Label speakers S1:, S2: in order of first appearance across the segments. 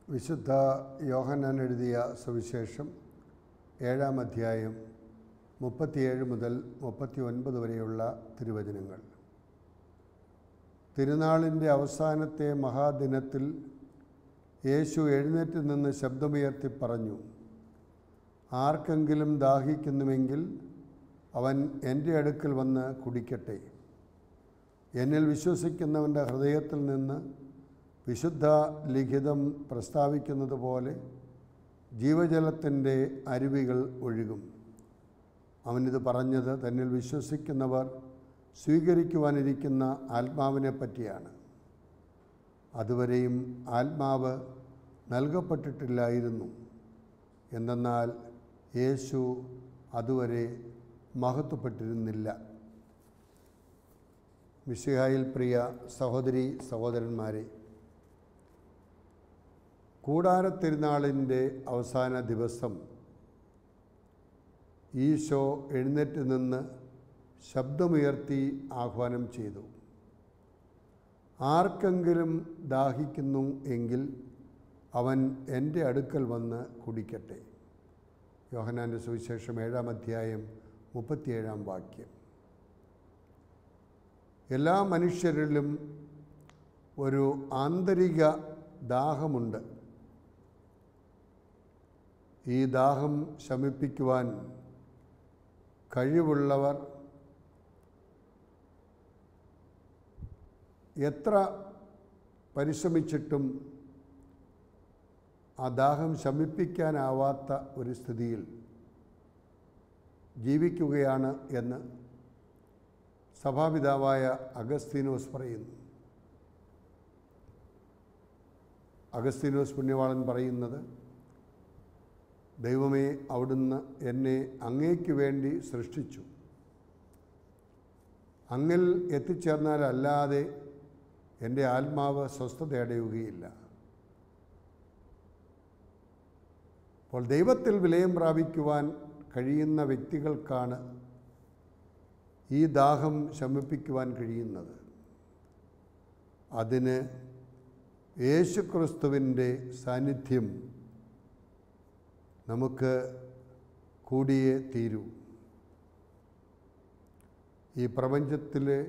S1: വിശുദ്ധ യോഹന്നാൻ എഴുതിയ സുവിശേഷം 7-ാം അധ്യായം 37 മുതൽ 39 വരെയുള്ള തിരുവചനങ്ങൾ. തിരുനാളിൻ്റെ അവസാനത്തെ മഹാദിനത്തിൽ യേശു എഴുന്നേറ്റ് നിന്ന് ശബ്ദമുയർത്തി പറഞ്ഞു, ആർക്കെങ്കിലും ദാഹിക്കുന്നുവെങ്കിൽ അവൻ എൻ്റെ അടുക്കൽ വന്ന് കുടിക്കട്ടെ. എന്നിൽ വിശ്വസിക്കുന്നവൻ്റെ ഹൃദയത്തിൽ നിന്ന് വിശുദ്ധ ലിഖിതം പ്രസ്താവിക്കുന്നത് പോലെ ജീവജലത്തിൻ്റെ അരുവികൾ ഒഴുകും. അവനിത് പറഞ്ഞത് തന്നിൽ വിശ്വസിക്കുന്നവർ സ്വീകരിക്കുവാനിരിക്കുന്ന ആത്മാവിനെ പറ്റിയാണ്. അതുവരെയും ആത്മാവ് നൽകപ്പെട്ടിട്ടില്ലായിരുന്നു. എന്തെന്നാൽ യേശു അതുവരെ മഹത്വപ്പെട്ടിരുന്നില്ല. മിശിഹായിൽ പ്രിയ സഹോദരീ സഹോദരന്മാരെ, കൂടാരത്തിരുനാളിൻ്റെ അവസാന ദിവസം ഈശോ എഴുന്നേറ്റ് നിന്ന് ശബ്ദമുയർത്തി ആഹ്വാനം ചെയ്തു, ആർക്കെങ്കിലും ദാഹിക്കുന്നു എങ്കിൽ അവൻ എൻ്റെ അടുക്കൽ വന്ന് കുടിക്കട്ടെ. യോഹന്നാൻ്റെ സുവിശേഷം 7-ാം അധ്യായം 37-ാം വാക്യം. എല്ലാ മനുഷ്യരിലും ഒരു ആന്തരിക ദാഹമുണ്ട്. ഈ ദാഹം ശമിപ്പിക്കുവാൻ കഴിവുള്ളവർ എത്ര പരിശ്രമിച്ചിട്ടും ആ ദാഹം ശമിപ്പിക്കാനാവാത്ത ഒരു സ്ഥിതിയിൽ ജീവിക്കുകയാണ് എന്ന് സഭാപിതാവായ അഗസ്തീനോസ് പറയുന്നു. അഗസ്തീനോസ് പുണ്യവാളൻ പറയുന്നത്, ദൈവമേ, അവിടുന്ന് എന്നെ അങ്ങേക്ക് വേണ്ടി സൃഷ്ടിച്ചു. അങ്ങിൽ എത്തിച്ചേർന്നാലല്ലാതെ എൻ്റെ ആത്മാവ് സ്വസ്ഥതയടയുകയില്ല. അപ്പോൾ ദൈവത്തിൽ വിലയം പ്രാപിക്കുവാൻ കഴിയുന്ന വ്യക്തികൾക്കാണ് ഈ ദാഹം ശമിപ്പിക്കുവാൻ കഴിയുന്നത്. അതിന് യേശുക്രിസ്തുവിൻ്റെ സാന്നിധ്യം നമുക്ക് കൂടിയേ തീരൂ. ഈ പ്രപഞ്ചത്തിലെ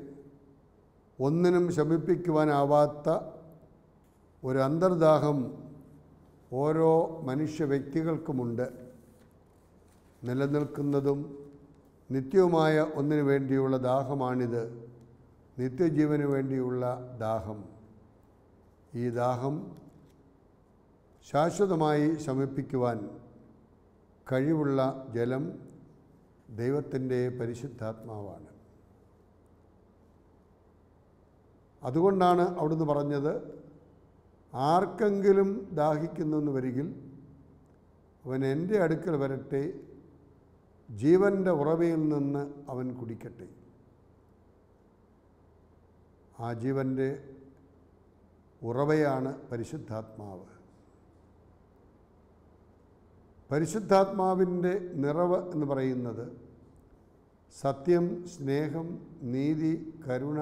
S1: ഒന്നിനും ശമിപ്പിക്കുവാനാവാത്ത ഒരു അന്തർദാഹം ഓരോ മനുഷ്യ വ്യക്തികൾക്കുമുണ്ട്. നിലനിൽക്കുന്നതും നിത്യവുമായ ഒന്നിനു വേണ്ടിയുള്ള ദാഹമാണിത്, നിത്യജീവന് വേണ്ടിയുള്ള ദാഹം. ഈ ദാഹം ശാശ്വതമായി ശമിപ്പിക്കുവാൻ കഴിവുള്ള ജലം ദൈവത്തിൻ്റെ പരിശുദ്ധാത്മാവാണ്. അതുകൊണ്ടാണ് അവിടുന്ന് പറഞ്ഞത്, ആർക്കെങ്കിലും ദാഹിക്കുന്നെന്ന് വരികിൽ അവൻ എൻ്റെ അടുക്കൽ വരട്ടെ, ജീവൻ്റെ ഉറവയിൽ നിന്ന് അവൻ കുടിക്കട്ടെ. ആ ജീവൻ്റെ ഉറവയാണ് പരിശുദ്ധാത്മാവ്. പരിശുദ്ധാത്മാവിൻ്റെ നിറവ് എന്ന് പറയുന്നത് സത്യം, സ്നേഹം, നീതി, കരുണ,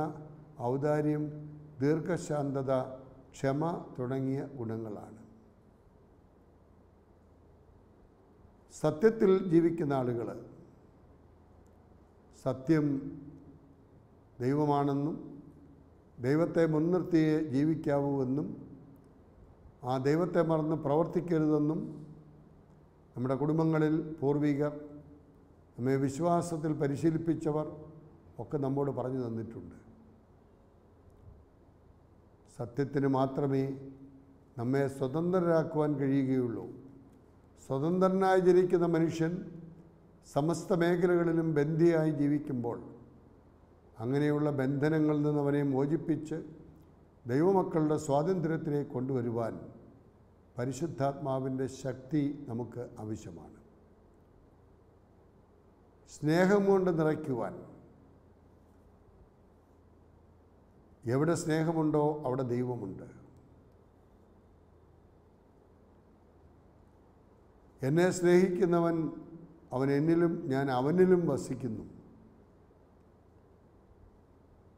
S1: ഔദാര്യം, ദീർഘശാന്തത, ക്ഷമ തുടങ്ങിയ ഗുണങ്ങളാണ്. സത്യത്തിൽ ജീവിക്കുന്ന ആളുകൾ സത്യം ദൈവമാണെന്നും ദൈവത്തെ മുൻനിർത്തിയേ ജീവിക്കാവൂ എന്നും ആ ദൈവത്തെ മറന്ന് പ്രവർത്തിക്കരുതെന്നും നമ്മുടെ കുടുംബങ്ങളിൽ പൂർവികർ, നമ്മെ വിശ്വാസത്തിൽ പരിശീലിപ്പിച്ചവർ ഒക്കെ നമ്മോട് പറഞ്ഞു തന്നിട്ടുണ്ട്. സത്യത്തിന് മാത്രമേ നമ്മെ സ്വതന്ത്രരാക്കുവാൻ കഴിയുകയുള്ളൂ. സ്വതന്ത്രനായി ജനിക്കുന്ന മനുഷ്യൻ സമസ്ത മേഖലകളിലും ബന്ധിയായി ജീവിക്കുമ്പോൾ അങ്ങനെയുള്ള ബന്ധനങ്ങളിൽ നിന്ന് അവനെ മോചിപ്പിച്ച് ദൈവമക്കളുടെ സ്വാതന്ത്ര്യത്തിലേക്ക് കൊണ്ടുവരുവാൻ പരിശുദ്ധാത്മാവിൻ്റെ ശക്തി നമുക്ക് ആവശ്യമാണ്. സ്നേഹം കൊണ്ട് നിറയ്ക്കുവാൻ, എവിടെ സ്നേഹമുണ്ടോ അവിടെ ദൈവമുണ്ട്. എന്നെ സ്നേഹിക്കുന്നവൻ അവൻ എന്നിലും ഞാൻ അവനിലും വസിക്കുന്നു.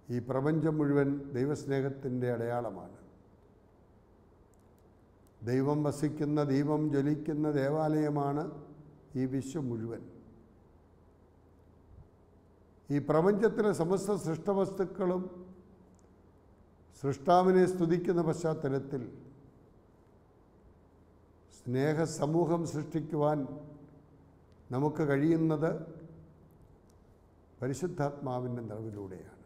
S1: ഈ പ്രപഞ്ചം മുഴുവൻ ദൈവസ്നേഹത്തിൻ്റെ അടയാളമാണ്. ദൈവം വസിക്കുന്ന, ദൈവം ജ്വലിക്കുന്ന ദേവാലയമാണ് ഈ വിശ്വം മുഴുവൻ. ഈ പ്രപഞ്ചത്തിലെ സമസ്ത സൃഷ്ടവസ്തുക്കളും സൃഷ്ടാവിനെ സ്തുതിക്കുന്ന പശ്ചാത്തലത്തിൽ സ്നേഹസമൂഹം സൃഷ്ടിക്കുവാൻ നമുക്ക് കഴിയുന്നത് പരിശുദ്ധാത്മാവിൻ്റെ നിറവിലൂടെയാണ്.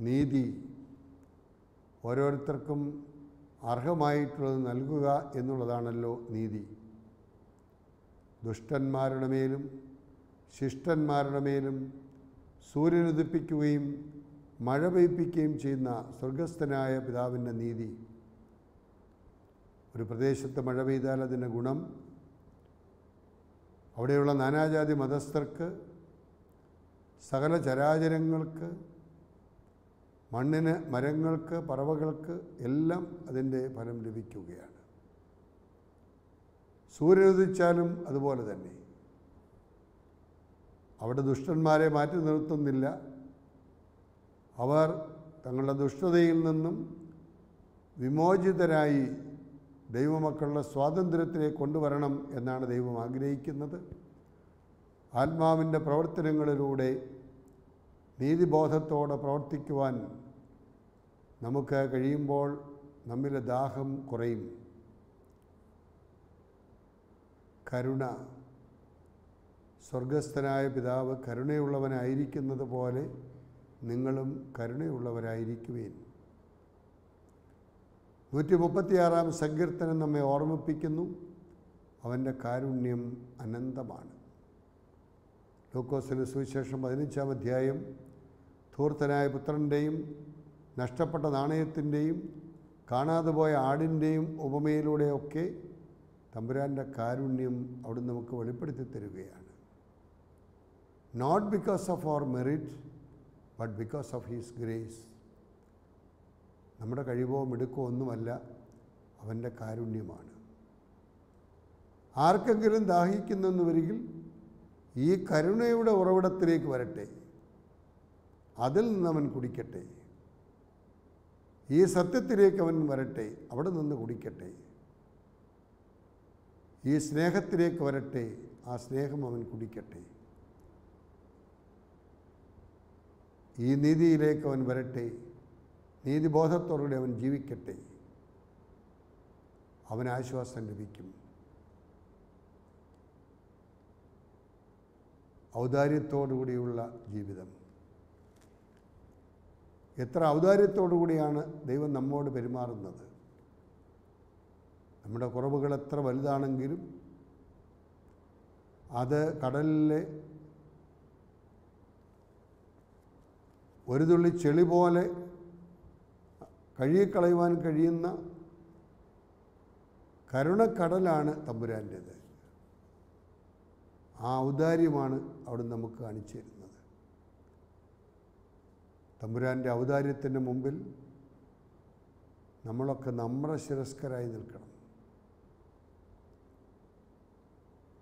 S1: നീതി ഓരോരുത്തർക്കും അർഹമായിട്ടുള്ളത് നൽകുക എന്നുള്ളതാണല്ലോ നീതി. ദുഷ്ടന്മാരുടെ മേലും ശിഷ്ടന്മാരുടെ മേലും സൂര്യനുദിപ്പിക്കുകയും മഴ പെയ്പ്പിക്കുകയും ചെയ്യുന്ന സ്വർഗസ്ഥനായ പിതാവിൻ്റെ നീതി. ഒരു പ്രദേശത്ത് മഴ പെയ്താൽ അതിൻ്റെ ഗുണം അവിടെയുള്ള നാനാജാതി മതസ്ഥർക്ക്, സകല ചരാചരങ്ങൾക്ക്, മണ്ണിന്, മരങ്ങൾക്ക്, പറവകൾക്ക് എല്ലാം അതിൻ്റെ ഫലം ലഭിക്കുകയാണ്. സൂര്യനുദിച്ചാലും അതുപോലെ തന്നെ. അവിടെ ദുഷ്ടന്മാരെ മാറ്റി നിർത്തുന്നില്ല. അവർ തങ്ങളുടെ ദുഷ്ടതയിൽ നിന്നും വിമോചിതരായി ദൈവമക്കളുടെ സ്വാതന്ത്ര്യത്തിലേക്ക് കൊണ്ടുവരണം എന്നാണ് ദൈവം ആഗ്രഹിക്കുന്നത്. ആത്മാവിൻ്റെ പ്രവർത്തനങ്ങളിലൂടെ നീതിബോധത്തോടെ പ്രവർത്തിക്കുവാൻ നമുക്ക് കഴിയുമ്പോൾ നമ്മിലെ ദാഹം കുറയും. കരുണ, സ്വർഗസ്ഥനായ പിതാവ് കരുണയുള്ളവനായിരിക്കുന്നത് പോലെ നിങ്ങളും കരുണയുള്ളവരായിരിക്കുവിൻ. 136 സങ്കീർത്തനം നമ്മെ ഓർമ്മിപ്പിക്കുന്നു, അവൻ്റെ കാരുണ്യം അനന്തമാണ്. ലൂക്കോസിൻ്റെ സുവിശേഷം 15-ാം അധ്യായം ധൂർത്തനായ പുത്രൻ്റെയും നഷ്ടപ്പെട്ട നാണയത്തിൻ്റെയും കാണാതെ പോയ ആടിൻ്റെയും ഉപമയിലൂടെയൊക്കെ തമ്പുരാൻ്റെ കാരുണ്യം അവിടുന്ന് നമുക്ക് വെളിപ്പെടുത്തി തരികയാണ്. Not because of our merit but because of his grace. നമ്മുടെ കഴിവോ മിടുക്കോ ഒന്നുമല്ല, അവൻ്റെ കാരുണ്യമാണ്. ആർക്കെങ്കിലും ദാഹിക്കുന്നെന്ന് വരികിൽ ഈ കരുണയുടെ ഉറവിടത്തിലേക്ക് വരട്ടെ, അതിൽ നിന്ന് അവൻ കുടിക്കട്ടെ. ഈ സത്യത്തിലേക്ക് അവൻ വരട്ടെ, അവിടെ നിന്ന് കുടിക്കട്ടെ. ഈ സ്നേഹത്തിലേക്ക് വരട്ടെ, ആ സ്നേഹം അവൻ കുടിക്കട്ടെ. ഈ നീതിയിലേക്ക് അവൻ വരട്ടെ, നീതിബോധത്തോടുകൂടി അവൻ ജീവിക്കട്ടെ. അവന് ആശ്വാസം ലഭിക്കും. ഔദാര്യത്തോടുകൂടിയുള്ള ജീവിതം. എത്ര ഔദാര്യത്തോടുകൂടിയാണ് ദൈവം നമ്മോട് പെരുമാറുന്നത്. നമ്മുടെ കുറവുകൾ എത്ര വലുതാണെങ്കിലും അത് കടലിലെ ഒരു തുള്ളി ചെളി പോലെ കഴുകിക്കളയുവാൻ കഴിയുന്ന കരുണക്കടലാണ് തമ്പുരാൻ്റേത്. ആ ഔദാര്യമാണ് അവിടെ നമുക്ക് കാണിച്ചു തരുന്നത്. തമ്പുരാൻ്റെ ഔദാര്യത്തിൻ്റെ മുമ്പിൽ നമ്മളൊക്കെ നമ്രശിരസ്കരായി നിൽക്കണം.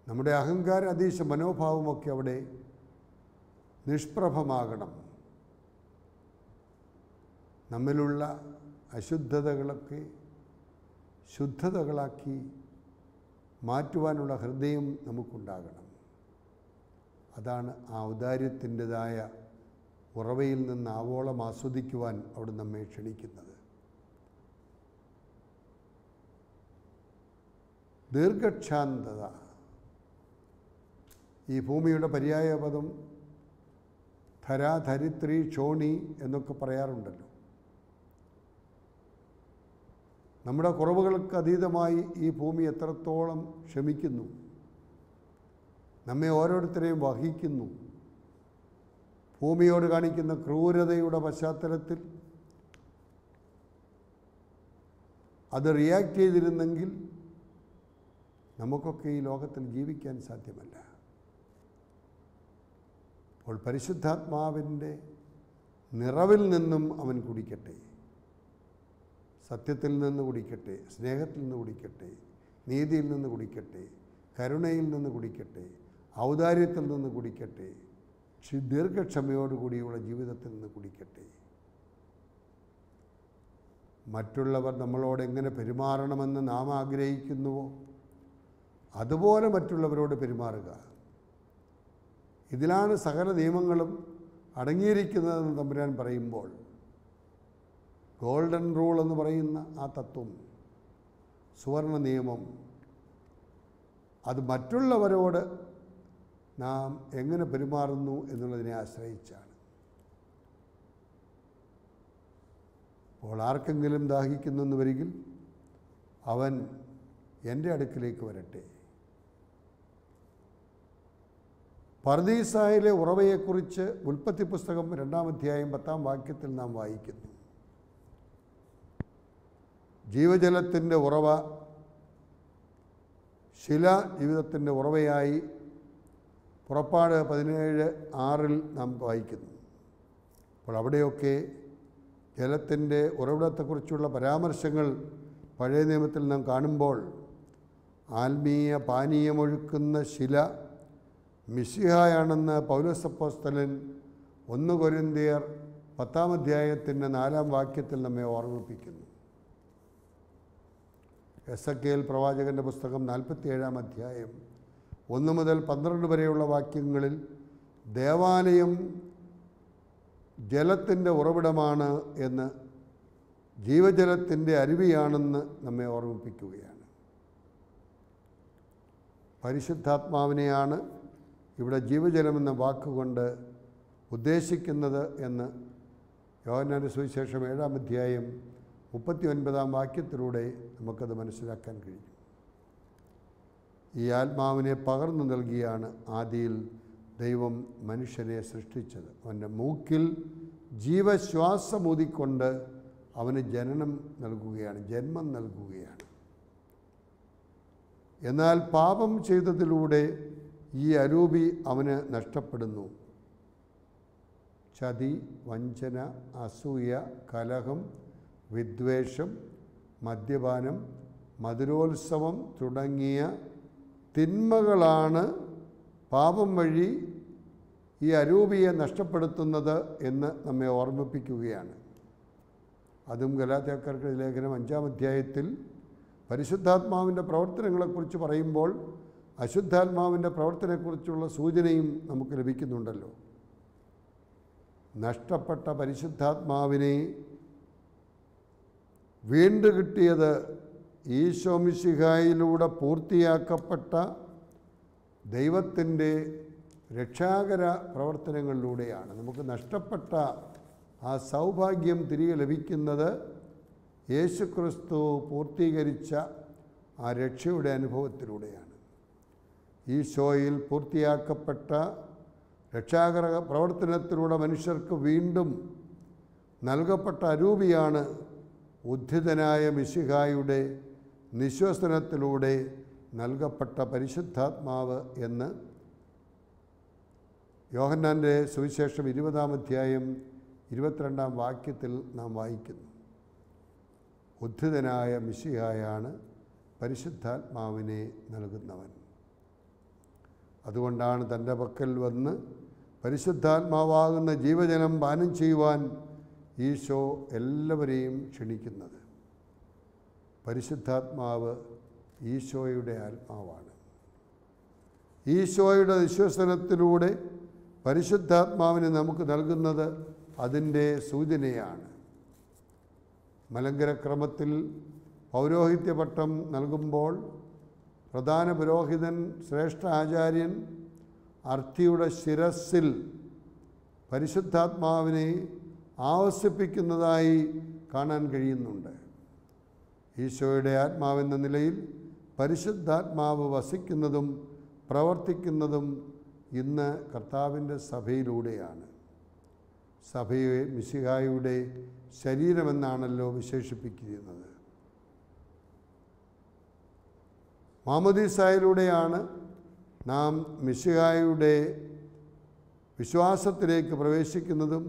S1: നമ്മുടെ അഹങ്കാര അതീശ മനോഭാവമൊക്കെ അവിടെ നിഷ്പ്രഭമാകണം. നമ്മിലുള്ള അശുദ്ധതകളൊക്കെ ശുദ്ധതകളാക്കി മാറ്റുവാനുള്ള ഹൃദയം നമുക്കുണ്ടാകണം. അതാണ് ആ ഔദാര്യത്തിൻ്റെതായ ഉറവയിൽ നിന്ന് ആവോളം ആസ്വദിക്കുവാൻ അവിടെ നമ്മെ ക്ഷണിക്കുന്നത്. ദീർഘക്ഷാന്തത. ഈ ഭൂമിയുടെ പര്യായപദം ധര, ധരിത്രി, ക്ഷോണി എന്നൊക്കെ പറയാറുണ്ടല്ലോ. നമ്മുടെ കുറവുകൾക്ക് അതീതമായി ഈ ഭൂമി എത്രത്തോളം ക്ഷമിക്കുന്നു, നമ്മെ ഓരോരുത്തരെയും വഹിക്കുന്നു. ഭൂമിയോട് കാണിക്കുന്ന ക്രൂരതയുടെ പശ്ചാത്തലത്തിൽ അത് റിയാക്ട് ചെയ്തിരുന്നെങ്കിൽ നമുക്കൊക്കെ ഈ ലോകത്തിൽ ജീവിക്കാൻ സാധ്യമല്ല. അപ്പോൾ പരിശുദ്ധാത്മാവിൻ്റെ നിറവിൽ നിന്നും അവൻ കുടിക്കട്ടെ, സത്യത്തിൽ നിന്ന് കുടിക്കട്ടെ, സ്നേഹത്തിൽ നിന്ന് കുടിക്കട്ടെ, നീതിയിൽ നിന്ന് കുടിക്കട്ടെ, കരുണയിൽ നിന്ന് കുടിക്കട്ടെ, ഔദാര്യത്തിൽ നിന്ന് കുടിക്കട്ടെ, ദീർഘക്ഷമയോടുകൂടിയുള്ള ജീവിതത്തിൽ നിന്ന് കുടിക്കട്ടെ. മറ്റുള്ളവർ നമ്മളോട് എങ്ങനെ പെരുമാറണമെന്ന് നാം ആഗ്രഹിക്കുന്നുവോ അതുപോലെ മറ്റുള്ളവരോട് പെരുമാറുക. ഇതിലാണ് സകല നിയമങ്ങളും അടങ്ങിയിരിക്കുന്നതെന്ന് തമ്പുരാൻ പറയുമ്പോൾ ഗോൾഡൻ റൂൾ എന്ന് പറയുന്ന ആ തത്വം, സുവർണ നിയമം, അത് മറ്റുള്ളവരോട് നാം എങ്ങനെ പെരുമാറുന്നു എന്നുള്ളതിനെ ആശ്രയിച്ചാണ്. അപ്പോൾ ആർക്കെങ്കിലും ദാഹിക്കുന്നെന്ന് വരികിൽ അവൻ എൻ്റെ അടുക്കിലേക്ക് വരട്ടെ. പർദീസായിലെ ഉറവയെക്കുറിച്ച് ഉൽപ്പത്തി പുസ്തകം 2-ാം അധ്യായം 10-ാം വാക്യത്തിൽ നാം വായിക്കുന്നു. ജീവജലത്തിൻ്റെ ഉറവ, ശില ജീവിതത്തിൻ്റെ ഉറവയായി പുറപ്പാട് 17:6 നാം വായിക്കുന്നു. അപ്പോൾ അവിടെയൊക്കെ ജലത്തിൻ്റെ ഉറവിടത്തെക്കുറിച്ചുള്ള പരാമർശങ്ങൾ പഴയ നിയമത്തിൽ നാം കാണുമ്പോൾ ആത്മീയ പാനീയമൊഴുക്കുന്ന ശില മിശിഹായാണെന്ന് പൗലോസ് അപ്പോസ്തലൻ 1 കൊരിന്ത്യർ 10-ാം അധ്യായത്തിൻ്റെ 4-ാം വാക്യത്തിൽ നമ്മെ ഓർമ്മിപ്പിക്കുന്നു. എസെക്കിയേൽ പ്രവാചകൻ്റെ പുസ്തകം 47-ാം അധ്യായം 1 മുതൽ 12 വരെയുള്ള വാക്യങ്ങളിൽ ദേവാലയം ജലത്തിൻ്റെ ഉറവിടമാണ് എന്ന്, ജീവജലത്തിൻ്റെ അരുവിയാണെന്ന് നമ്മെ ഓർമ്മിപ്പിക്കുകയാണ്. പരിശുദ്ധാത്മാവിനെയാണ് ഇവിടെ ജീവജലമെന്ന വാക്കുകൊണ്ട് ഉദ്ദേശിക്കുന്നത് എന്ന് യോഹന്നാന്റെ സുവിശേഷം 7-ാം അധ്യായം 39-ാം വാക്യത്തിലൂടെ നമുക്കത് മനസ്സിലാക്കാൻ കഴിയും. ഈ ആത്മാവിനെ പകർന്നു നൽകിയാണ് ആദിയിൽ ദൈവം മനുഷ്യനെ സൃഷ്ടിച്ചത്. അവൻ്റെ മൂക്കിൽ ജീവശ്വാസമൂതിക്കൊണ്ട് അവന് ജനനം നൽകുകയാണ്, ജന്മം നൽകുകയാണ്. എന്നാൽ പാപം ചെയ്തതിലൂടെ ഈ അരൂപി അവന് നഷ്ടപ്പെടുന്നു. ചതി, വഞ്ചന, അസൂയ, കലഹം, വിദ്വേഷം, മദ്യപാനം, മധുരോത്സവം തുടങ്ങിയ തിന്മകളാണ് പാപം വഴി ഈ അരൂപിയെ നഷ്ടപ്പെടുത്തുന്നത് എന്ന് നമ്മെ ഓർമ്മിപ്പിക്കുകയാണ്. അതും ഗലാത്യക്കാർക്ക് ലേഖനം 5-ാം അധ്യായത്തിൽ പരിശുദ്ധാത്മാവിൻ്റെ പ്രവർത്തനങ്ങളെക്കുറിച്ച് പറയുമ്പോൾ അശുദ്ധാത്മാവിൻ്റെ പ്രവർത്തനത്തെക്കുറിച്ചുള്ള സൂചനയും നമുക്ക് ലഭിക്കുന്നുണ്ടല്ലോ. നഷ്ടപ്പെട്ട പരിശുദ്ധാത്മാവിനെ വീണ്ടു കിട്ടിയത് ഈശോ മിശിഹായിലൂടെ പൂർത്തിയാക്കപ്പെട്ട ദൈവത്തിൻ്റെ രക്ഷാകര പ്രവർത്തനങ്ങളിലൂടെയാണ്. നമുക്ക് നഷ്ടപ്പെട്ട ആ സൗഭാഗ്യം തിരികെ ലഭിക്കുന്നത് യേശുക്രിസ്തു പൂർത്തീകരിച്ച ആ രക്ഷയുടെ അനുഭവത്തിലൂടെയാണ്. ഈശോയിൽ പൂർത്തിയാക്കപ്പെട്ട രക്ഷാകര പ്രവർത്തനത്തിലൂടെ മനുഷ്യർക്ക് വീണ്ടും നൽകപ്പെട്ട അരൂപിയാണ് ഉദ്ധിതനായ മിശിഹായുടെ നിശ്വസനത്തിലൂടെ നൽകപ്പെട്ട പരിശുദ്ധാത്മാവ് എന്ന് യോഹന്നാൻ്റെ സുവിശേഷം 20-ാം അധ്യായം 22-ാം വാക്യത്തിൽ നാം വായിക്കുന്നു. ഉദ്ധിതനായ മിശിഹായാണ് പരിശുദ്ധാത്മാവിനെ നൽകുന്നവൻ. അതുകൊണ്ടാണ് തൻ്റെ പക്കൽ വന്ന് പരിശുദ്ധാത്മാവാകുന്ന ജീവജലം പാനം ചെയ്യുവാൻ ഈശോ എല്ലാവരെയും ക്ഷണിക്കുന്നത്. പരിശുദ്ധാത്മാവ് ഈശോയുടെ ആത്മാവാണ്. ഈശോയുടെ വിശ്വസനത്തിലൂടെ പരിശുദ്ധാത്മാവിനെ നമുക്ക് നൽകുന്നത് അതിൻ്റെ സൂചനയാണ്. മലങ്കരക്രമത്തിൽ പൗരോഹിത്യപട്ടം നൽകുമ്പോൾ പ്രധാന പുരോഹിതൻ, ശ്രേഷ്ഠ ആചാര്യൻ അർത്തിയുടെ ശിരസ്സിൽ പരിശുദ്ധാത്മാവിനെ ആവസിപ്പിക്കുന്നതായി കാണാൻ കഴിയുന്നുണ്ട്. ഈശോയുടെ ആത്മാവെന്ന നിലയിൽ പരിശുദ്ധാത്മാവ് വസിക്കുന്നതും പ്രവർത്തിക്കുന്നതും ഇന്ന് കർത്താവിൻ്റെ സഭയിലൂടെയാണ്. സഭയെ മിശിഹായുടെ ശരീരമെന്നാണല്ലോ വിശേഷിപ്പിക്കുന്നത്. മാമോദീസായിലൂടെയാണ് നാം മിശിഹായുടെ വിശ്വാസത്തിലേക്ക് പ്രവേശിക്കുന്നതും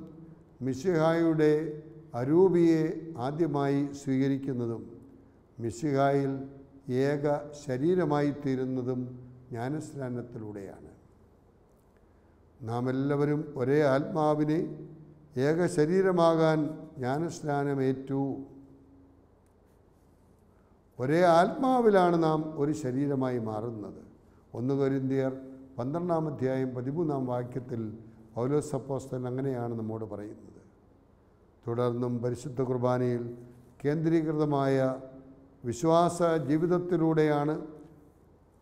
S1: മിശിഹായുടെ അരൂപിയെ ആദ്യമായി സ്വീകരിക്കുന്നതും മിശിഹായിൽ ഏക ശരീരമായി തീരുന്നതും ജ്ഞാനസ്നാനത്തിലൂടെയാണ്. നാം എല്ലാവരും ഒരേ ആത്മാവിനെ ഏക ശരീരമാകാൻ ജ്ഞാനസ്നാനമേറ്റു. ഒരേ ആത്മാവിലാണ് നാം ഒരു ശരീരമായി മാറുന്നത്. 1 കൊരിന്ത്യർ 12-ാം അധ്യായം 13-ാം വാക്യത്തിൽ പൗലോസ് അപ്പോസ്തലൻ അങ്ങനെയാണ് നമ്മോട് പറയുന്നത്. തുടർന്നും പരിശുദ്ധ കുർബാനയിൽ കേന്ദ്രീകൃതമായ വിശ്വാസ ജീവിതത്തിലൂടെയാണ്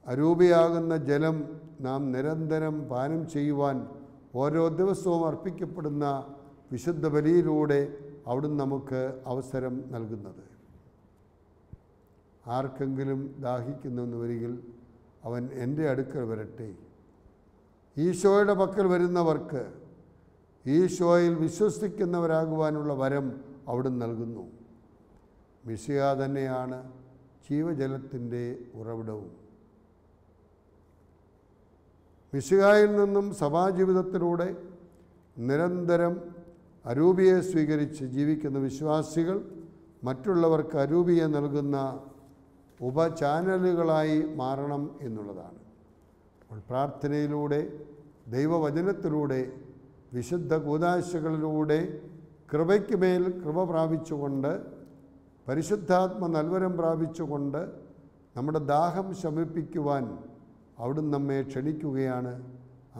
S1: അരൂപിയാകുന്ന ജലം നാം നിരന്തരം പാനം ചെയ്യുവാൻ ഓരോ ദിവസവും അർപ്പിക്കപ്പെടുന്ന വിശുദ്ധ ബലിയിലൂടെ അവിടുന്ന് നമുക്ക് അവസരം നൽകുന്നത്. ആർക്കെങ്കിലും ദാഹിക്കുന്നെന്ന് വരികിൽ അവൻ എൻ്റെ അടുക്കൽ വരട്ടെ. ഈശോയുടെ പക്കൽ വരുന്നവർക്ക് ഈശോയിൽ വിശ്വസിക്കുന്നവരാകുവാനുള്ള വരം അവിടുന്ന് നൽകുന്നു. മിശിഹ തന്നെയാണ് ജീവജലത്തിൻ്റെ ഉറവിടവും. മിശിഹായിൽ നിന്നും സഭാജീവിതത്തിലൂടെ നിരന്തരം അരൂപിയെ സ്വീകരിച്ച് ജീവിക്കുന്ന വിശ്വാസികൾ മറ്റുള്ളവർക്ക് അരൂപിയെ നൽകുന്ന ഉപചാനലുകളായി മാറണം എന്നുള്ളതാണ്. അപ്പോൾ പ്രാർത്ഥനയിലൂടെ, ദൈവവചനത്തിലൂടെ, വിശുദ്ധ കൂദാശകളിലൂടെ കൃപയ്ക്ക് മേൽ കൃപ പ്രാപിച്ചുകൊണ്ട്, പരിശുദ്ധാത്മ നൽവരം പ്രാപിച്ചുകൊണ്ട് നമ്മുടെ ദാഹം ശമിപ്പിക്കുവാൻ അവിടുന്ന് നമ്മെ ക്ഷണിക്കുകയാണ്.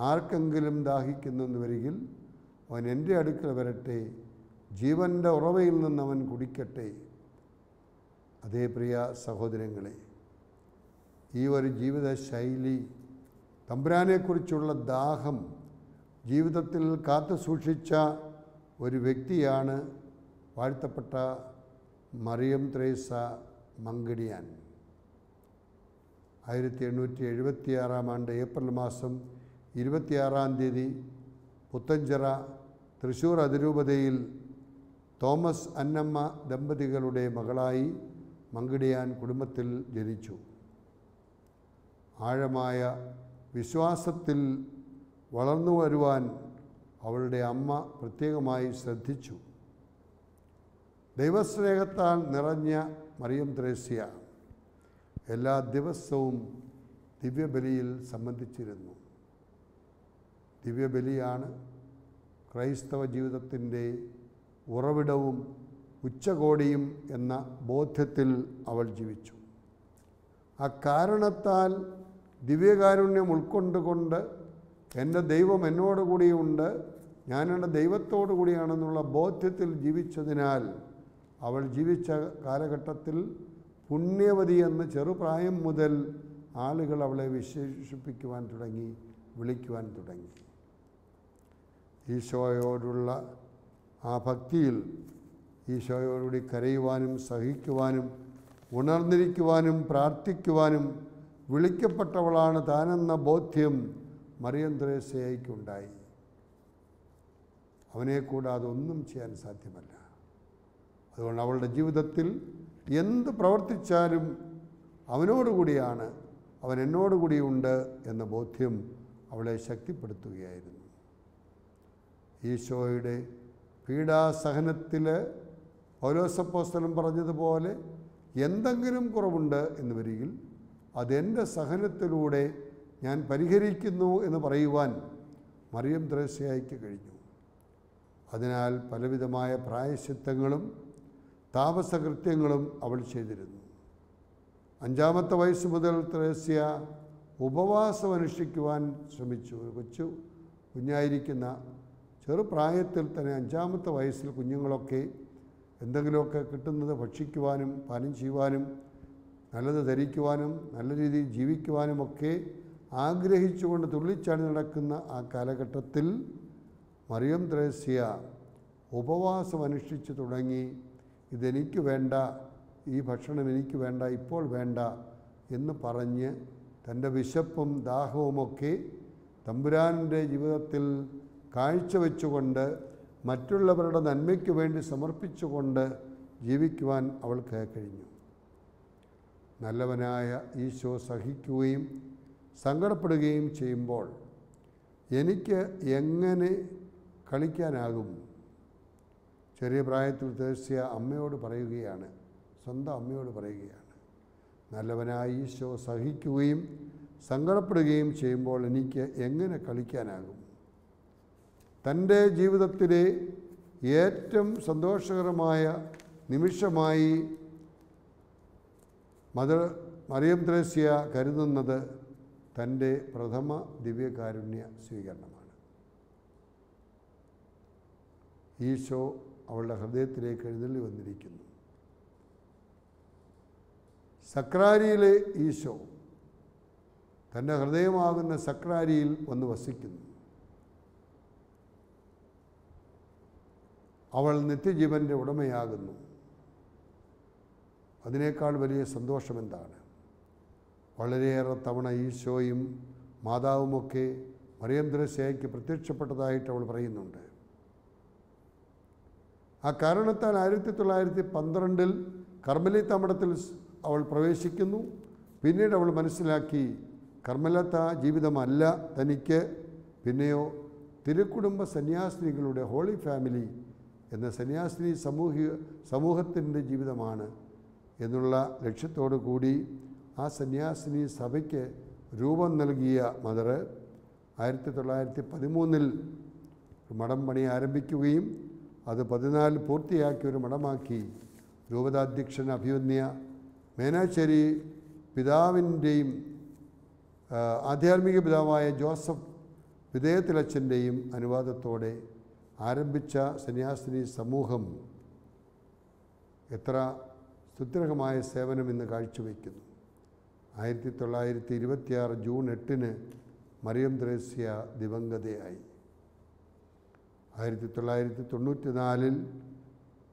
S1: ആർക്കെങ്കിലും ദാഹിക്കുന്നെന്ന് വരികിൽ അവൻ എൻ്റെ അടുക്കൽ വരട്ടെ, ജീവൻ്റെ ഉറവയിൽ നിന്ന് അവൻ കുടിക്കട്ടെ. അതേ പ്രിയ സഹോദരങ്ങളെ, ഈ ഒരു ജീവിത ശൈലി, തമ്പുരാനെക്കുറിച്ചുള്ള ദാഹം ജീവിതത്തിൽ കാത്തു സൂക്ഷിച്ച ഒരു വ്യക്തിയാണ് വാഴ്ത്തപ്പെട്ട മറിയം ത്രേസ്യ മങ്കടിയാൻ. 1876-ാം ആണ്ട് ഏപ്രിൽ മാസം 26-ാം തീയതി പുത്തഞ്ചിറ തൃശ്ശൂർ അതിരൂപതയിൽ തോമസ് അന്നമ്മ ദമ്പതികളുടെ മകളായി മങ്കടിയാൻ കുടുംബത്തിൽ ജനിച്ചു. ആഴമായ വിശ്വാസത്തിൽ വളർന്നു വരുവാൻ അവളുടെ അമ്മ പ്രത്യേകമായി ശ്രദ്ധിച്ചു. ദൈവസ്നേഹത്താൽ നിറഞ്ഞ മറിയം ത്രേസ്യ എല്ലാ ദിവസവും ദിവ്യബലിയിൽ സംബന്ധിച്ചിരുന്നു. ദിവ്യബലിയാണ് ക്രൈസ്തവ ജീവിതത്തിൻ്റെ ഉറവിടവും ഉച്ചകോടിയും എന്ന ബോധ്യത്തിൽ അവൾ ജീവിച്ചു. അക്കാരണത്താൽ ദിവ്യകാരുണ്യം ഉൾക്കൊണ്ടുകൊണ്ട് എൻ്റെ ദൈവം എന്നോടുകൂടിയുണ്ട്, ഞാൻ എൻ്റെ ദൈവത്തോടു കൂടിയാണെന്നുള്ള ബോധ്യത്തിൽ ജീവിച്ചതിനാൽ അവൾ ജീവിച്ച കാലഘട്ടത്തിൽ പുണ്യവതി എന്ന് ചെറുപ്രായം മുതൽ ആളുകൾ അവളെ വിശേഷിപ്പിക്കുവാൻ തുടങ്ങി, വിളിക്കുവാൻ തുടങ്ങി. ഈശോയോടുള്ള ആ ഭക്തിയിൽ ഈശോയോടുകൂടി കരയുവാനും സഹിക്കുവാനും ഉണർന്നിരിക്കുവാനും പ്രാർത്ഥിക്കുവാനും വിളിക്കപ്പെട്ടവളാണ് താനെന്ന ബോധ്യം മറിയം ത്രേസ്യയ്ക്കുണ്ടായി. അവനെ കൂടാതെ ഒന്നും ചെയ്യാൻ സാധ്യമല്ല. അതുകൊണ്ട് അവളുടെ ജീവിതത്തിൽ എന്ത് പ്രവർത്തിച്ചാലും അവനോടുകൂടിയാണ്, അവൻ എന്നോടുകൂടിയുണ്ട് എന്ന ബോധ്യം അവളെ ശക്തിപ്പെടുത്തുകയായിരുന്നു. ഈശോയുടെ പീഡാസഹനത്തിൽ പൗലോസ് അപ്പോസ്തലൻ പറഞ്ഞതുപോലെ എന്തെങ്കിലും കുറവുണ്ട് എന്ന് വരികിൽ അതെൻ്റെ സഹനത്തിലൂടെ ഞാൻ പരിഹരിക്കുന്നു എന്ന് പറയുവാൻ മറിയം ത്രേസ്യയ്ക്ക് കഴിഞ്ഞു. അതിനാൽ പലവിധമായ പ്രായശ്ചിത്തങ്ങളും താപസകൃത്യങ്ങളും അവൾ ചെയ്തിരുന്നു. 5-ാമത്തെ വയസ്സ് മുതൽ ത്രേസ്യ ഉപവാസം അനുഷ്ഠിക്കുവാൻ ശ്രമിച്ചു. ഒരു കുഞ്ഞായിരിക്കുന്ന ചെറുപ്രായത്തിൽ തന്നെ 5-ാമത്തെ വയസ്സിൽ കുഞ്ഞുങ്ങളൊക്കെ എന്തെങ്കിലുമൊക്കെ കിട്ടുന്നത് ഭക്ഷിക്കുവാനും പാനം ചെയ്യുവാനും നല്ലത് ധരിക്കുവാനും നല്ല രീതിയിൽ ജീവിക്കുവാനുമൊക്കെ ആഗ്രഹിച്ചുകൊണ്ട് തുള്ളിച്ചാടി നടക്കുന്ന ആ കാലഘട്ടത്തിൽ മറിയം ത്രേസ്യ ഉപവാസം അനുഷ്ഠിച്ചു തുടങ്ങി. ഇതെനിക്ക് വേണ്ട, ഈ ഭക്ഷണം എനിക്ക് വേണ്ട, ഇപ്പോൾ വേണ്ട എന്ന് പറഞ്ഞ് തൻ്റെ വിശപ്പും ദാഹവുമൊക്കെ തമ്പുരാൻ്റെ ജീവിതത്തിൽ കാഴ്ചവെച്ചുകൊണ്ട് മറ്റുള്ളവരുടെ നന്മയ്ക്ക് വേണ്ടി സമർപ്പിച്ചുകൊണ്ട് ജീവിക്കുവാൻ അവൾക്ക് കഴിഞ്ഞു. നല്ലവനായ ഈശോ സഹിക്കുകയും സങ്കടപ്പെടുകയും ചെയ്യുമ്പോൾ എനിക്ക് എങ്ങനെ കളിക്കാനാകും? ചെറിയ പ്രായത്തിൽ ത്രേസ്യ അമ്മയോട് പറയുകയാണ്, സ്വന്തം അമ്മയോട് പറയുകയാണ്, നല്ലവനായ ഈശോ സഹിക്കുകയും സങ്കടപ്പെടുകയും ചെയ്യുമ്പോൾ എനിക്ക് എങ്ങനെ കളിക്കാനാകും? തൻ്റെ ജീവിതത്തിലെ ഏറ്റവും സന്തോഷകരമായ നിമിഷമായി മറിയം ത്രേസ്യ കരുതുന്നത് തൻ്റെ പ്രഥമ ദിവ്യകാരുണ്യ സ്വീകരണമാണ്. ഈശോ അവളുടെ ഹൃദയത്തിലേക്ക് എഴുന്നള്ളി വന്നിരിക്കുന്നു. സക്രാരിയിലെ ഈശോ തൻ്റെ ഹൃദയമാകുന്ന സക്രാരിയിൽ വന്ന് വസിക്കുന്നു. അവൾ നിത്യജീവൻ്റെ ഉടമയാകുന്നു. അതിനേക്കാൾ വലിയ സന്തോഷം എന്താണ്? വളരെയേറെ തവണ ഈശോയും മാതാവുമൊക്കെ മറിയം ത്രേസ്യയ്ക്ക് പ്രത്യക്ഷപ്പെട്ടതായിട്ട് അവൾ പറയുന്നുണ്ട്. ആ കാരണത്താൽ 1912 കർമ്മലീത്ത മഠത്തിൽ അവൾ പ്രവേശിക്കുന്നു. പിന്നീട് അവൾ മനസ്സിലാക്കി കർമ്മലത്ത ജീവിതമല്ല തനിക്ക്, പിന്നെയോ തിരുക്കുടുംബ സന്യാസിനികളുടെ ഹോളി ഫാമിലി എന്ന സന്യാസിനി സമൂഹത്തിൻ്റെ ജീവിതമാണ് എന്നുള്ള ലക്ഷ്യത്തോടു കൂടി ആ സന്യാസിനി സഭയ്ക്ക് രൂപം നൽകിയ മദർ 1913 മഠം പണി ആരംഭിക്കുകയും അത് 14 പൂർത്തിയാക്കി ഒരു മഠമാക്കി രൂപതാധ്യക്ഷൻ അഭിവന്യ മേനാശ്ശേരി പിതാവിൻ്റെയും ആധ്യാത്മിക പിതാവായ ജോസഫ് വിധേയത്തിലച്ഛൻ്റെയും അനുവാദത്തോടെ ആരംഭിച്ച സന്യാസിനി സമൂഹം എത്ര സ്തുത്യർഹമായ സേവനം ഇന്ന് കാഴ്ചവെക്കുന്നു. 1926 ജൂൺ 8 മറിയം ത്രേസ്യ ദിവംഗതയായി. 1994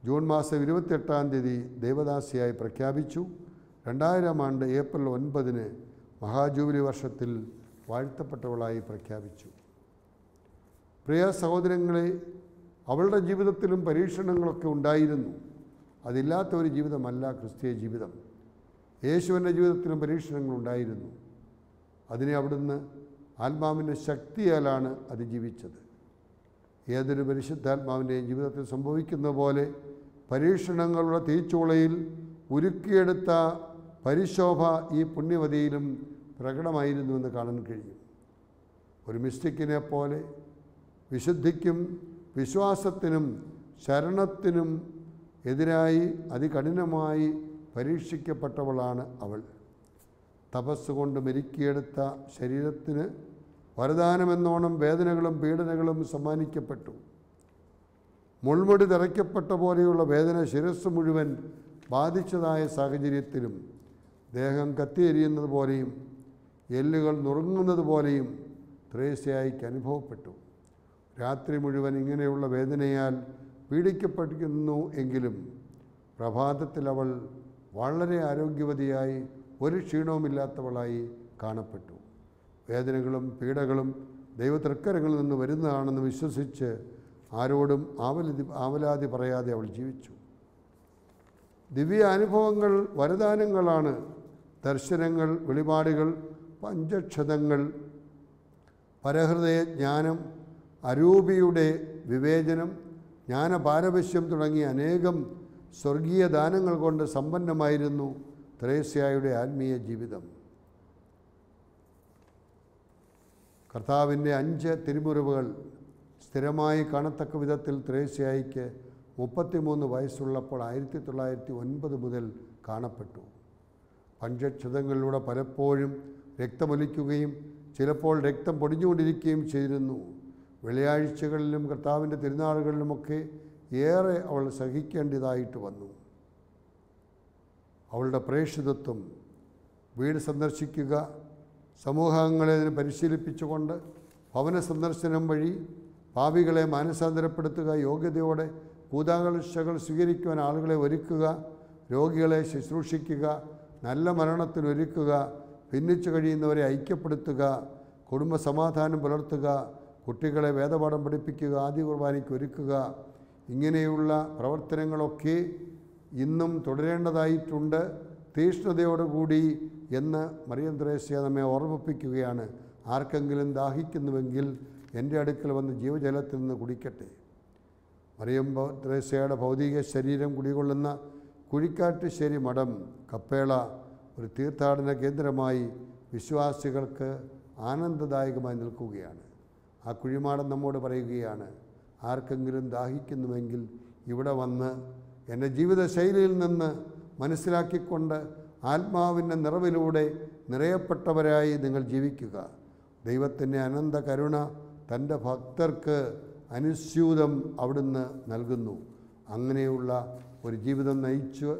S1: ജൂൺ മാസം 28 ദേവദാസിയായി പ്രഖ്യാപിച്ചു. 2000 ആണ്ട് ഏപ്രിൽ 9 മഹാജൂബിലി വർഷത്തിൽ വാഴ്ത്തപ്പെട്ടവളായി പ്രഖ്യാപിച്ചു. പ്രിയ സഹോദരങ്ങളെ, അവളുടെ ജീവിതത്തിലും പരീക്ഷണങ്ങളൊക്കെ ഉണ്ടായിരുന്നു. അതില്ലാത്ത ഒരു ജീവിതമല്ല ക്രിസ്തീയ ജീവിതം. യേശുവിൻ്റെ ജീവിതത്തിലും പരീക്ഷണങ്ങളുണ്ടായിരുന്നു. അതിനെ അവിടുന്ന് ആത്മാവിൻ്റെ ശക്തിയാലാണ് അതിജീവിച്ചത്. ഏതൊരു പരിശുദ്ധാത്മാവിൻ്റെയും ജീവിതത്തിൽ സംഭവിക്കുന്ന പോലെ പരീക്ഷണങ്ങളുടെ തീച്ചൂളയിൽ ഉരുക്കിയെടുത്ത പരിശോഭ ഈ പുണ്യവതിയിലും പ്രകടമായിരുന്നുവെന്ന് കാണാൻ കഴിയും. ഒരു മിസ്റ്റിക്കിനെ പോലെ വിശുദ്ധിക്കും വിശ്വാസത്തിനും ശരണത്തിനും എതിരായി അതികഠിനമായി പരീക്ഷിക്കപ്പെട്ടവളാണ് അവൾ. തപസ്സുകൊണ്ട് മെരുക്കിയെടുത്ത ശരീരത്തിന് വരദാനമെന്നോണം വേദനകളും പീഡനങ്ങളും സമ്മാനിക്കപ്പെട്ടു. മുൾമുടി തറയ്ക്കപ്പെട്ട പോലെയുള്ള വേദന ശിരസ് മുഴുവൻ ബാധിച്ചതായ സാഹചര്യത്തിലും ദേഹം കത്തിയെരിയുന്നത് പോലെയും എല്ലുകൾ നുറുങ്ങുന്നത് പോലെയും ത്രേസ്യയ്ക്ക് അനുഭവപ്പെട്ടു. രാത്രി മുഴുവൻ ഇങ്ങനെയുള്ള വേദനയാൽ പീഡിക്കപ്പെട്ടിരുന്നു എങ്കിലും പ്രഭാതത്തിൽ അവൾ വളരെ ആരോഗ്യവതിയായി ഒരു ക്ഷീണവുമില്ലാത്തവളായി കാണപ്പെട്ടു. വേദനകളും പീഡകളും ദൈവതൃക്കരങ്ങളിൽ നിന്ന് വരുന്നതാണെന്ന് വിശ്വസിച്ച് ആരോടും ആവലാതി പറയാതെ അവൾ ജീവിച്ചു. ദിവ്യ അനുഭവങ്ങൾ വരദാനങ്ങളാണ്. ദർശനങ്ങൾ, വെളിപാടുകൾ, പഞ്ചക്ഷതങ്ങൾ, പരഹൃദയ ജ്ഞാനം, അരൂപിയുടെ വിവേചനം, ജ്ഞാനപാരവശ്യം തുടങ്ങിയ അനേകം സ്വർഗീയ ദാനങ്ങൾ കൊണ്ട് സമ്പന്നമായിരുന്നു ത്രേസ്യയുടെ ആത്മീയ ജീവിതം. കർത്താവിൻ്റെ 5 തിരുമുറിവുകൾ സ്ഥിരമായി കാണത്തക്ക വിധത്തിൽ ത്രേസ്യയ്ക്ക് 33 വയസ്സുള്ളപ്പോൾ 1909 മുതൽ കാണപ്പെട്ടു. പഞ്ചക്ഷതങ്ങളിലൂടെ പലപ്പോഴും രക്തമൊലിക്കുകയും ചിലപ്പോൾ രക്തം പൊടിഞ്ഞുകൊണ്ടിരിക്കുകയും ചെയ്തിരുന്നു. വെള്ളിയാഴ്ചകളിലും കർത്താവിൻ്റെ തിരുനാളുകളിലുമൊക്കെ ഏറെ അവൾ സഹിക്കേണ്ടതായിട്ട് വന്നു. അവളുടെ പ്രേക്ഷിതത്വം, വീട് സന്ദർശിക്കുക, സമൂഹങ്ങളെ അതിന് പരിശീലിപ്പിച്ചുകൊണ്ട് ഭവന സന്ദർശനം വഴി പാപികളെ മാനസാന്തരപ്പെടുത്തുക, യോഗ്യതയോടെ കൂതാകാഴ്ചകൾ സ്വീകരിക്കുവാൻ ആളുകളെ ഒരുക്കുക, രോഗികളെ ശുശ്രൂഷിക്കുക, നല്ല മരണത്തിനൊരുക്കുക, ഭിന്നിച്ചു കഴിയുന്നവരെ ഐക്യപ്പെടുത്തുക, കുടുംബ സമാധാനം പുലർത്തുക, കുട്ടികളെ വേദപാഠം പഠിപ്പിക്കുക, ആദ്യ കുർബാനയ്ക്ക് ഒരുക്കുക, ഇങ്ങനെയുള്ള പ്രവർത്തനങ്ങളൊക്കെ ഇന്നും തുടരേണ്ടതായിട്ടുണ്ട് തീഷ്ണതയോടുകൂടി എന്ന് മറിയം ത്രേസ്യ നമ്മെ ഓർമ്മിപ്പിക്കുകയാണ്. ആർക്കെങ്കിലും ദാഹിക്കുന്നുവെങ്കിൽ എൻ്റെ അടുക്കൽ വന്ന് ജീവജലത്തിൽ നിന്ന് കുടിക്കട്ടെ. മറിയം ത്രേസ്യയുടെ ഭൗതിക ശരീരം കുടികൊള്ളുന്ന കുഴിക്കാട്ടുശ്ശേരി മഠം കപ്പേള ഒരു തീർത്ഥാടന കേന്ദ്രമായി വിശ്വാസികൾക്ക് ആനന്ദദായകമായി നിൽക്കുകയാണ്. ആ കുഴിമാടം നമ്മോട് പറയുകയാണ്, ആർക്കെങ്കിലും ദാഹിക്കുന്നുവെങ്കിൽ ഇവിടെ വന്ന് എൻ്റെ ജീവിതശൈലിയിൽ നിന്ന് മനസ്സിലാക്കിക്കൊണ്ട് ആത്മാവിൻ്റെ നിറവിലൂടെ നിറയപ്പെട്ടവരായി നിങ്ങൾ ജീവിക്കുക. ദൈവത്തിൻ്റെ അനന്ത കരുണ തൻ്റെ ഭക്തർക്ക് അനുസ്യൂതം അവിടുന്ന് നൽകുന്നു. അങ്ങനെയുള്ള ഒരു ജീവിതം നയിച്ച്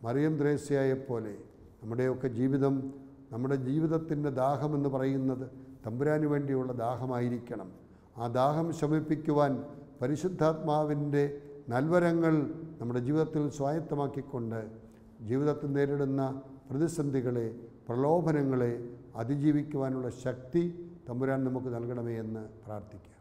S1: മറിയം ത്രേസ്യയെപ്പോലെ നമ്മുടെയൊക്കെ ജീവിതം, നമ്മുടെ ജീവിതത്തിൻ്റെ ദാഹമെന്ന് പറയുന്നത് തമ്പുരാന് വേണ്ടിയുള്ള ദാഹമായിരിക്കണം. ആ ദാഹം ശമിപ്പിക്കുവാൻ പരിശുദ്ധാത്മാവിൻ്റെ നൽവരങ്ങൾ നമ്മുടെ ജീവിതത്തിൽ സ്വായത്തമാക്കിക്കൊണ്ട് ജീവിതത്തിൽ നേരിടുന്ന പ്രതിസന്ധികളെ, പ്രലോഭനങ്ങളെ അതിജീവിക്കുവാനുള്ള ശക്തി തമ്പുരാൻ നമുക്ക് നൽകണമേ എന്ന് പ്രാർത്ഥിക്കാം.